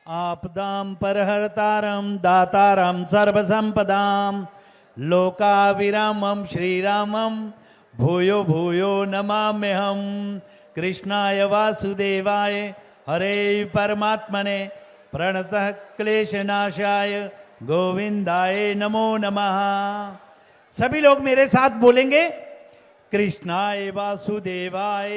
आपदां परहर्तारं दातारं सर्वसंपदां लोकाविरामं श्रीरामं भूयो भूयो नमाम्यहं। कृष्णाय वासुदेवाय हरे परमात्मने प्रणतः क्लेशनाशाय गोविंदाय नमो नमः। सभी लोग मेरे साथ बोलेंगे, कृष्णाय वासुदेवाय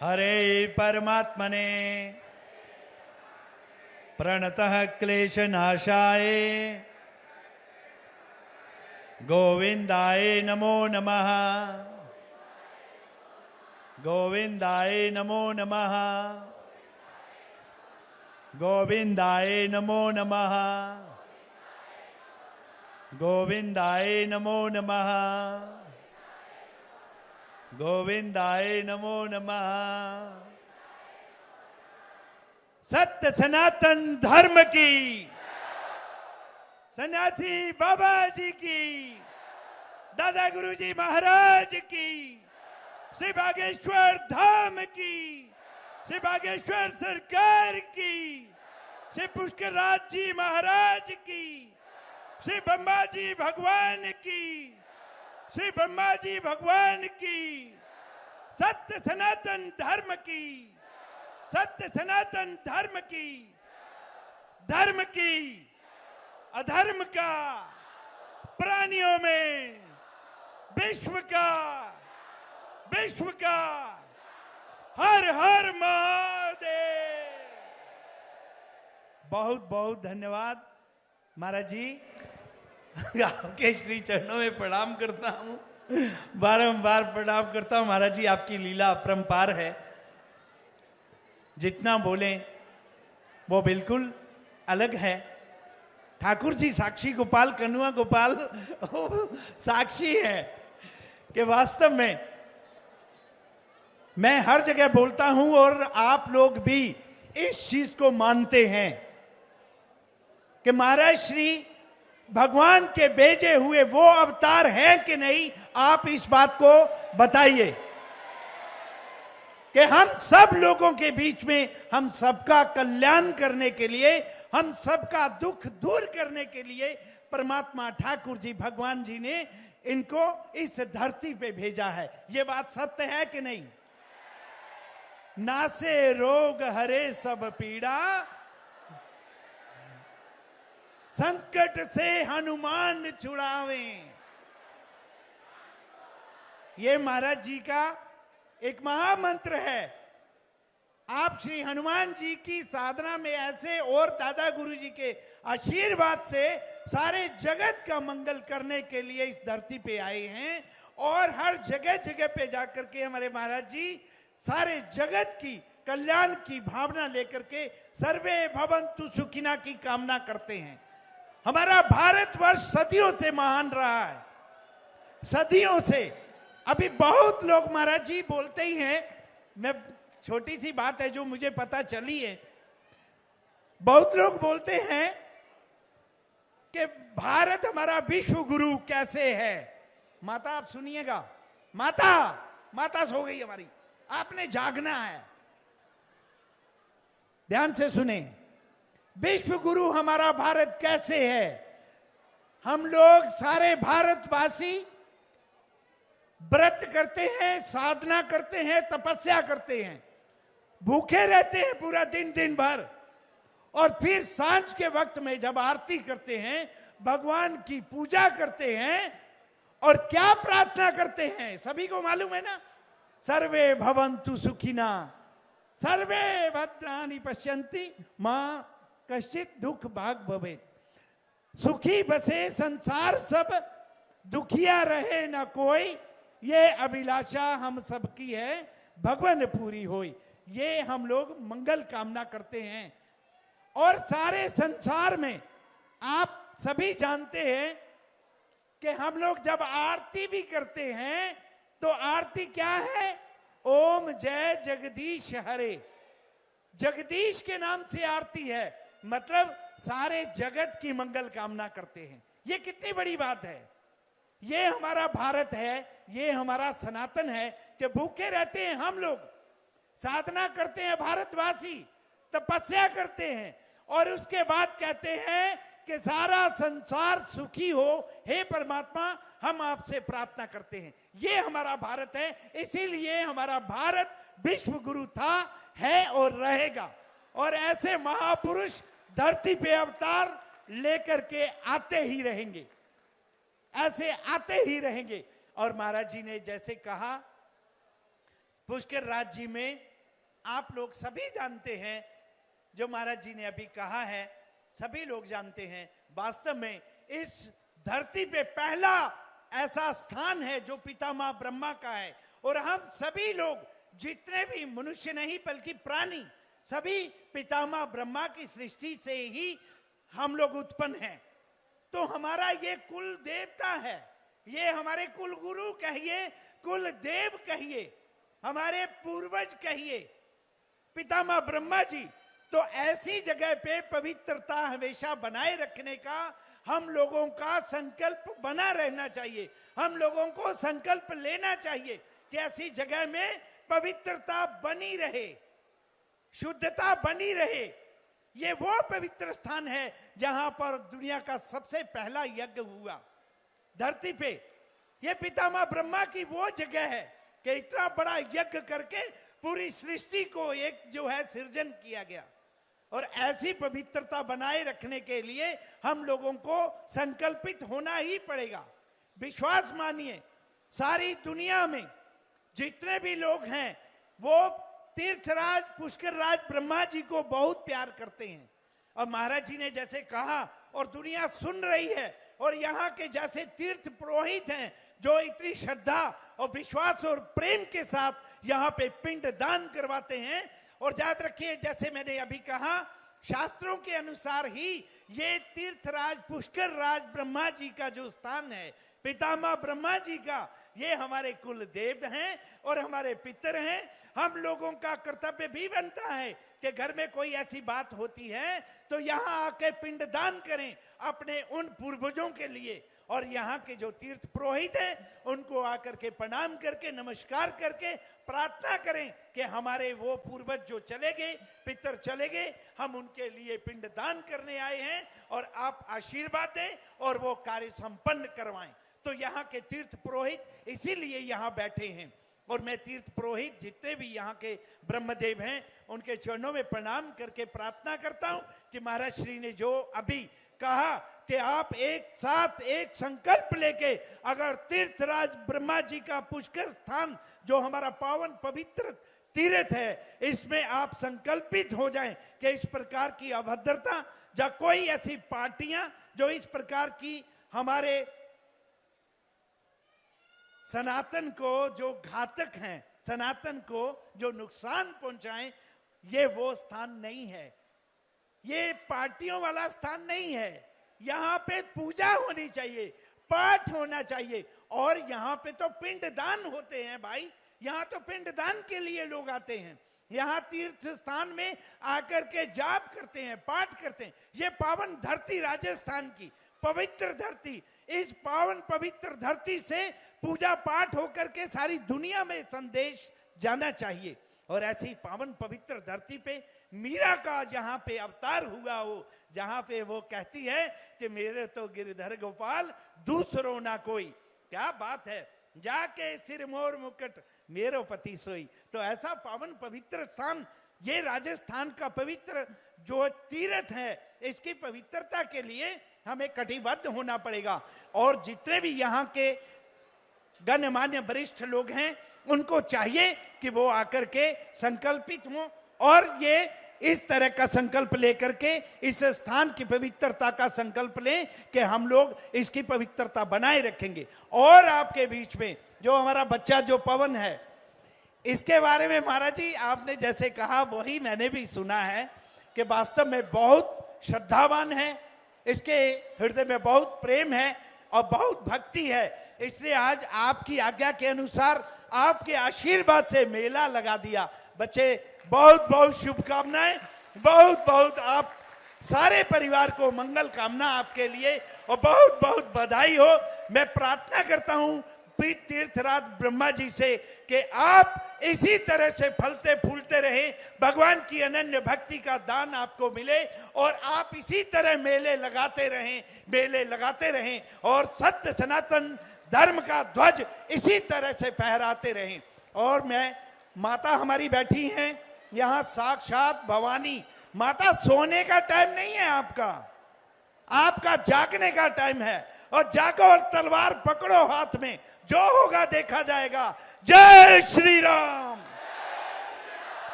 हरे परमात्मने प्रणतः क्लेशनाशाय गोविंदाय नमो नमः। गोविंदाय नमो नमः। गोविंदाय नमो नमः। गोविंदाय नमो नमः। गोविंदाय नमो नमः। सत्य सनातन धर्म की, सन्यासी बाबा जी की, दादा गुरुजी महाराज की, श्री बागेश्वर धाम की, श्री बागेश्वर सरकार की, श्री पुष्कराज जी महाराज की, श्री ब्रह्मा जी भगवान की, श्री ब्रह्मा जी भगवान की, सत्य सनातन धर्म की, सत्य सनातन धर्म की, धर्म की अधर्म का, प्राणियों में विश्व का, विश्व का, हर हर महादेव। बहुत बहुत धन्यवाद महाराज जी, आपके श्री चरणों में प्रणाम करता हूं, बारंबार प्रणाम करता हूं। महाराज जी आपकी लीला अपरंपार है, जितना बोलें वो बिल्कुल अलग है। ठाकुर जी साक्षी गोपाल, कन्हुआ गोपाल साक्षी है कि वास्तव में मैं हर जगह बोलता हूं और आप लोग भी इस चीज को मानते हैं कि महाराज श्री भगवान के भेजे हुए वो अवतार हैं कि नहीं। आप इस बात को बताइए कि हम सब लोगों के बीच में, हम सबका कल्याण करने के लिए, हम सबका दुख दूर करने के लिए परमात्मा ठाकुर जी भगवान जी ने इनको इस धरती पे भेजा है। ये बात सत्य है कि नहीं। नासे रोग हरे सब पीड़ा, संकट से हनुमान छुड़ावे। ये महाराज जी का एक महामंत्र है। आप श्री हनुमान जी की साधना में ऐसे और दादा गुरु जी के आशीर्वाद से सारे जगत का मंगल करने के लिए इस धरती पे आए हैं और हर जगह जगह पे जाकर के हमारे महाराज जी सारे जगत की कल्याण की भावना लेकर के सर्वे भवन्तु सुखिना की कामना करते हैं। हमारा भारतवर्ष सदियों से महान रहा है, सदियों से। अभी बहुत लोग महाराज जी बोलते ही हैं, मैं छोटी सी बात है जो मुझे पता चली है, बहुत लोग बोलते हैं कि भारत हमारा विश्व गुरु कैसे है। माता आप सुनिएगा, माता माता सो गई हमारी, आपने जागना है, ध्यान से सुने। विश्व गुरु हमारा भारत कैसे है। हम लोग सारे भारतवासी व्रत करते हैं, साधना करते हैं, तपस्या करते हैं, भूखे रहते हैं पूरा दिन दिन भर, और फिर सांझ के वक्त में जब आरती करते हैं, भगवान की पूजा करते हैं और क्या प्रार्थना करते हैं सभी को मालूम है ना। सर्वे भवन्तु सुखिना, सर्वे भद्राणि पश्यन्ति, मां कश्चित दुख भाग भवेत्। सुखी बसे संसार सब, दुखिया रहे न कोई, ये अभिलाषा हम सबकी है, भगवान पूरी होई। ये हम लोग मंगल कामना करते हैं। और सारे संसार में आप सभी जानते हैं कि हम लोग जब आरती भी करते हैं तो आरती क्या है, ओम जय जगदीश हरे। जगदीश के नाम से आरती है, मतलब सारे जगत की मंगल कामना करते हैं। ये कितनी बड़ी बात है। ये हमारा भारत है, ये हमारा सनातन है कि भूखे रहते हैं हम लोग, साधना करते हैं भारतवासी, तपस्या करते हैं और उसके बाद कहते हैं कि सारा संसार सुखी हो, हे परमात्मा हम आपसे प्रार्थना करते हैं। ये हमारा भारत है, इसीलिए हमारा भारत विश्व गुरु था, है और रहेगा। और ऐसे महापुरुष धरती पे अवतार लेकर के आते ही रहेंगे, ऐसे आते ही रहेंगे। और महाराज जी ने जैसे कहा, पुष्कर राज जी में आप लोग सभी जानते हैं, जो महाराज जी ने अभी कहा है सभी लोग जानते हैं। वास्तव में इस धरती पे पहला ऐसा स्थान है जो पितामह ब्रह्मा का है, और हम सभी लोग जितने भी मनुष्य नहीं बल्कि प्राणी सभी पितामह ब्रह्मा की सृष्टि से ही हम लोग उत्पन्न हैं। तो हमारा ये कुल देवता है, ये हमारे कुल गुरु कहिए, कुल देव कहिए, हमारे पूर्वज कहिए, पितामह ब्रह्मा जी। तो ऐसी जगह पे पवित्रता हमेशा बनाए रखने का हम लोगों का संकल्प बना रहना चाहिए। हम लोगों को संकल्प लेना चाहिए कि ऐसी जगह में पवित्रता बनी रहे, शुद्धता बनी रहे। ये वो पवित्र स्थान है जहां पर दुनिया का सबसे पहला यज्ञ हुआ धरती पे। ये पितामह ब्रह्मा की वो जगह है कि इतना बड़ा यज्ञ करके पूरी सृष्टि को एक जो है सृजन किया गया। और ऐसी पवित्रता बनाए रखने के लिए हम लोगों को संकल्पित होना ही पड़ेगा। विश्वास मानिए, सारी दुनिया में जितने भी लोग हैं वो तीर्थराज पुष्कर राज ब्रह्मा जी को बहुत प्यार करते हैं। और महाराज जी ने जैसे कहा और दुनिया सुन रही है, और यहाँ के जैसे तीर्थ पुरोहित हैं जो इतनी श्रद्धा और विश्वास और प्रेम के साथ यहाँ पे पिंड दान करवाते हैं। और याद रखिए, जैसे मैंने अभी कहा, शास्त्रों के अनुसार ही ये तीर्थराज पुष्कर राज ब्रह्मा जी का जो स्थान है, पितामह ब्रह्मा जी का, ये हमारे कुल देव हैं और हमारे पितर हैं। हम लोगों का कर्तव्य भी बनता है कि घर में कोई ऐसी बात होती है तो यहाँ आके पिंडदान करें अपने उन पूर्वजों के लिए। और यहाँ के जो तीर्थ पुरोहित हैं उनको आकर के प्रणाम करके नमस्कार करके प्रार्थना करें कि हमारे वो पूर्वज जो चले गए, पितर चले गए, हम उनके लिए पिंडदान करने आए हैं और आप आशीर्वाद दें और वो कार्य संपन्न करवाएं। तो यहाँ के तीर्थ पुरोहित इसीलिए यहाँ बैठे हैं। और मैं तीर्थ पुरोहित जितने भी यहाँ के ब्रह्मदेव हैं उनके चरणों में प्रणाम करके प्रार्थना करता हूँ कि महाराज श्री ने जो अभी कहा कि आप एक साथ एक संकल्प लेके अगर तीर्थराज ब्रह्मा जी का पुष्कर स्थान जो हमारा पावन पवित्र तीर्थ है, इसमें आप संकल्पित हो जाएं कि इस प्रकार की अभद्रता या कोई ऐसी पार्टियां जो इस प्रकार की हमारे सनातन को जो घातक हैं, सनातन को जो नुकसान पहुंचाएं, ये वो स्थान नहीं है, ये पार्टियों वाला स्थान नहीं है। यहाँ पे पूजा होनी चाहिए, पाठ होना चाहिए, और यहाँ पे तो पिंडदान होते हैं भाई। यहाँ तो पिंडदान के लिए लोग आते हैं, यहाँ तीर्थ स्थान में आकर के जाप करते हैं, पाठ करते हैं। ये पावन धरती राजस्थान की पवित्र धरती, इस पावन पवित्र धरती से पूजा पाठ होकर के सारी दुनिया में संदेश जाना चाहिए। और ऐसी पावन पवित्र धरती पे मीरा का जहां पे अवतार हुआ हो, जहां पे वो कहती है कि मेरे तो गिरधर गोपाल दूसरो ना कोई, क्या बात है, जाके सिर मोर मुकुट मेरो पति सोई। तो ऐसा पावन पवित्र स्थान, ये राजस्थान का पवित्र जो तीर्थ है, इसकी पवित्रता के लिए हमें कटिबद्ध होना पड़ेगा। और जितने भी यहाँ के गणमान्य वरिष्ठ लोग हैं उनको चाहिए कि वो आकर के संकल्पित हों और ये इस तरह का संकल्प लेकर के इस स्थान की पवित्रता का संकल्प लें कि हम लोग इसकी पवित्रता बनाए रखेंगे। और आपके बीच में जो हमारा बच्चा जो पवन है, इसके बारे में महाराज जी आपने जैसे कहा वही मैंने भी सुना है कि वास्तव में बहुत श्रद्धावान है, इसके हृदय में बहुत प्रेम है और बहुत भक्ति है। इसलिए आज आपकी आज्ञा के अनुसार आपके आशीर्वाद से मेला लगा दिया। बच्चे बहुत बहुत शुभकामनाएं, बहुत बहुत आप सारे परिवार को मंगल कामना आपके लिए और बहुत बहुत बधाई हो। मैं प्रार्थना करता हूं तीर्थराज ब्रह्मा जी से कि आप इसी तरह से फलते फूलते रहें, भगवान की अनन्य भक्ति का दान आपको मिले और आप इसी तरह मेले लगाते रहें और सत्य सनातन धर्म का ध्वज इसी तरह से फहराते रहें। और मैं, माता हमारी बैठी हैं यहां साक्षात भवानी माता, सोने का टाइम नहीं है आपका जागने का टाइम है। और जागो और तलवार पकड़ो हाथ में, जो होगा देखा जाएगा। जय श्री राम,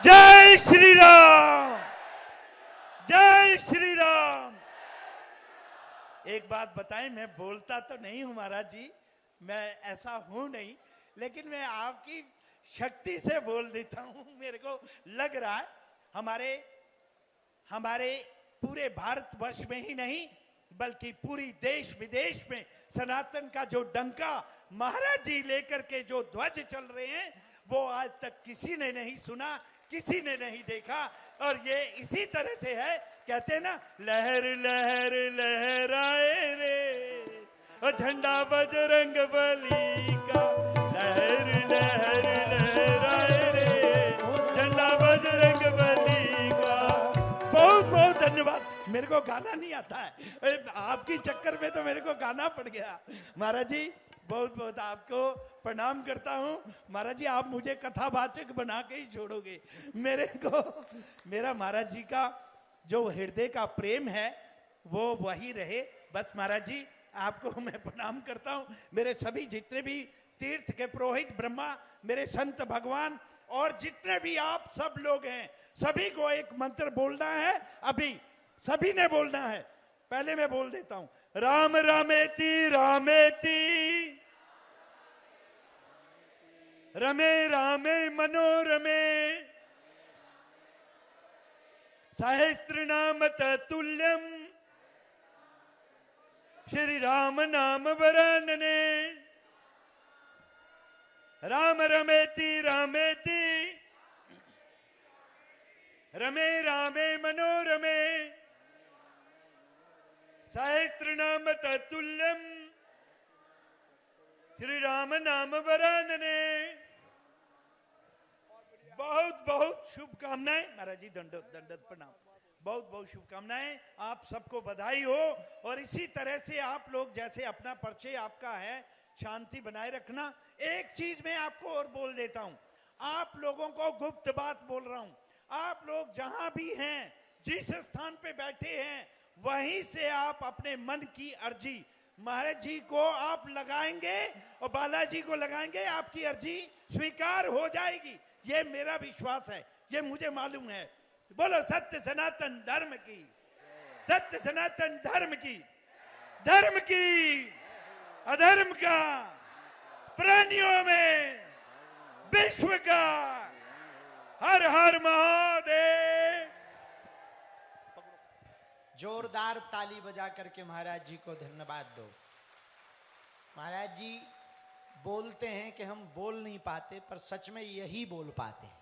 जय श्री राम, जय श्री राम। एक बात बताएं, मैं बोलता तो नहीं हूं महाराज जी, मैं ऐसा हूं नहीं, लेकिन मैं आपकी शक्ति से बोल देता हूं। मेरे को लग रहा है हमारे पूरे भारतवर्ष में ही नहीं बल्कि पूरी देश विदेश में सनातन का जो डंका महाराज जी लेकर के जो ध्वज चल रहे हैं, वो आज तक किसी ने नहीं सुना, किसी ने नहीं देखा। और ये इसी तरह से है, कहते हैं ना, लहर लहर लहराए रे और झंडा बजरंग बली का, लहर लहर लहराए रे झंडा बजरंग बली का। बहुत बहुत धन्यवाद। मेरे को गाना नहीं आता है, आपकी चक्कर में तो मेरे को गाना पड़ गया। महाराज जी बहुत बहुत आपको प्रणाम करता हूं। महाराज जी आप मुझे कथावाचक बना के ही छोड़ोगे। मेरा महाराज जी का जो हृदय का प्रेम है वो वही रहे बस। महाराज जी आपको मैं प्रणाम करता हूं। मेरे सभी जितने भी तीर्थ के पुरोहित ब्रह्मा, मेरे संत भगवान और जितने भी आप सब लोग हैं, सभी को एक मंत्र बोलना है। अभी सभी ने बोलना है। पहले मैं बोल देता हूं, राम रामेति रामेति रमे रामे मनोरमे सहस्त्रनाम तत्तुल्यम श्री राम नाम वरानने। राम रमेति रामेति रमे रामे मनोरमे सहस्त्रनाम तत्तुल्यम श्री राम नाम वरानने। बहुत बहुत शुभकामनाएं महाराज जी, दंडोत दंडोत प्रणाम। बहुत बहुत शुभकामनाएं, आप सबको बधाई हो। और इसी तरह से आप लोग जैसे अपना परिचय आपका है, शांति बनाए रखना। एक चीज मैं आपको और बोल देता हूं, आप लोगों को गुप्त बात बोल रहा हूं। आप लोग जहां भी हैं, जिस स्थान पे बैठे हैं, वहीं से आप अपने मन की अर्जी महाराज जी को आप लगाएंगे और बालाजी को लगाएंगे, आपकी अर्जी स्वीकार हो जाएगी। ये मेरा विश्वास है, ये मुझे मालूम है। बोलो सत्य सनातन धर्म की, सत्य सनातन धर्म की, धर्म की अधर्म का प्राणियों में विश्व का। हर हर महादेव। जोरदार ताली बजा करके महाराज जी को धन्यवाद दो। महाराज जी बोलते हैं कि हम बोल नहीं पाते, पर सच में यही बोल पाते हैं।